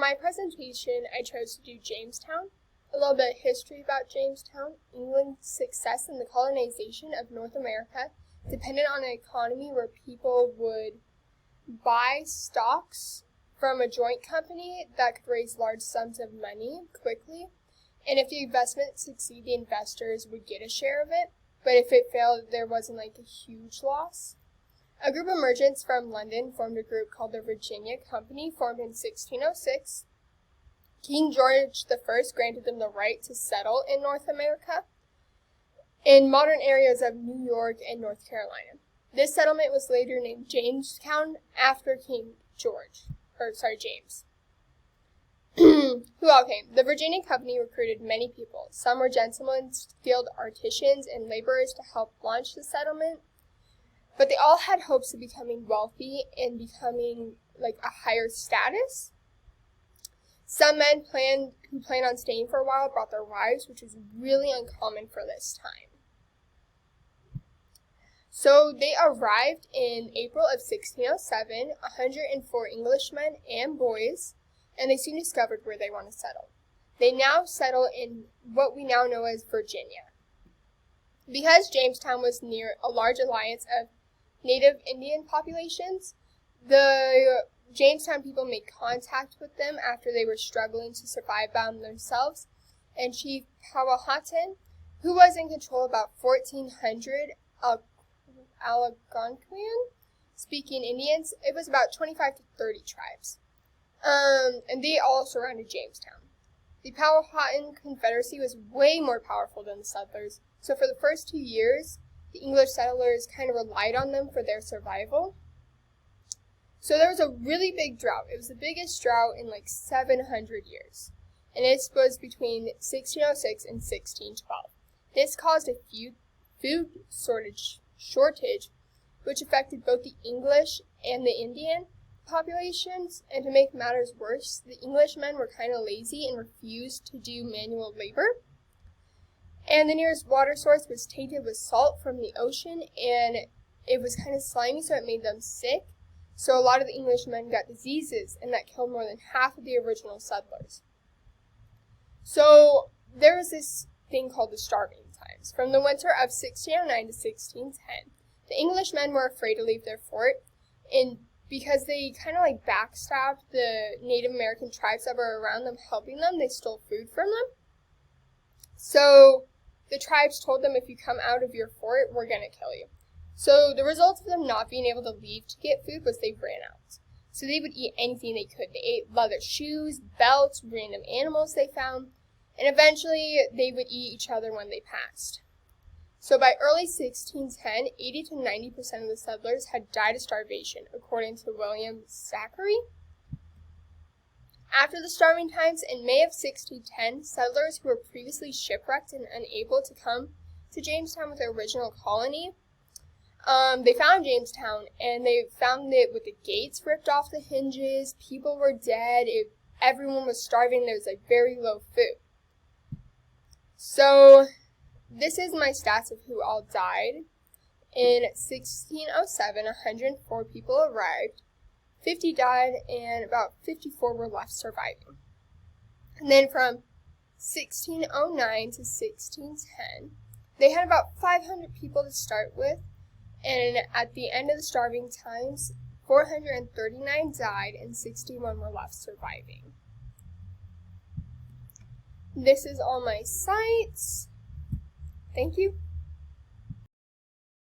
my presentation, I chose to do Jamestown. A little bit of history about Jamestown. England's success in the colonization of North America depended on an economy where people would buy stocks from a joint company that could raise large sums of money quickly. And if the investment succeeded, the investors would get a share of it. But if it failed, there wasn't like a huge loss. A group of merchants from London formed a group called the Virginia Company, formed in 1606. King George I granted them the right to settle in North America in modern areas of New York and North Carolina. This settlement was later named Jamestown after James. Who all came? The Virginia Company recruited many people. Some were gentlemen, skilled artisans, and laborers to help launch the settlement. But they all had hopes of becoming wealthy and becoming like a higher status. Some men who planned on staying for a while brought their wives, which was really uncommon for this time. So they arrived in April of 1607, 104 Englishmen and boys, and they soon discovered where they want to settle. They now settle in what we now know as Virginia. Because Jamestown was near a large alliance of native Indian populations, the Jamestown people made contact with them after they were struggling to survive by themselves, and Chief Powhatan, who was in control of about 1,400 Algonquian-speaking Indians, it was about 25 to 30 tribes. And they all surrounded Jamestown. The Powhatan Confederacy was way more powerful than the settlers, so for the first 2 years, the English settlers kind of relied on them for their survival. So there was a really big drought. It was the biggest drought in like 700 years. And this was between 1606 and 1612. This caused a food shortage, which affected both the English and the Indian populations. And to make matters worse, the Englishmen were kind of lazy and refused to do manual labor. And the nearest water source was tainted with salt from the ocean, and it was kind of slimy, so it made them sick. So a lot of the Englishmen got diseases, and that killed more than half of the original settlers. So there was this thing called the starving times. From the winter of 1609 to 1610, the Englishmen were afraid to leave their fort, and because they kind of like backstabbed the Native American tribes that were around them helping them, they stole food from them. So the tribes told them, if you come out of your fort, we're going to kill you. So the result of them not being able to leave to get food was they ran out. So they would eat anything they could. They ate leather shoes, belts, random animals they found, and eventually they would eat each other when they passed. So by early 1610, 80 to 90% of the settlers had died of starvation, according to William Zachary. After the starving times, in May of 1610, settlers who were previously shipwrecked and unable to come to Jamestown with their original colony, they found Jamestown, and they found it with the gates ripped off the hinges, people were dead, everyone was starving, there was like very low food. So this is my stats of who all died. In 1607, 104 people arrived. 50 died, and about 54 were left surviving. And then from 1609 to 1610, they had about 500 people to start with, and at the end of the starving times, 439 died and 61 were left surviving. This is all my sites. Thank you.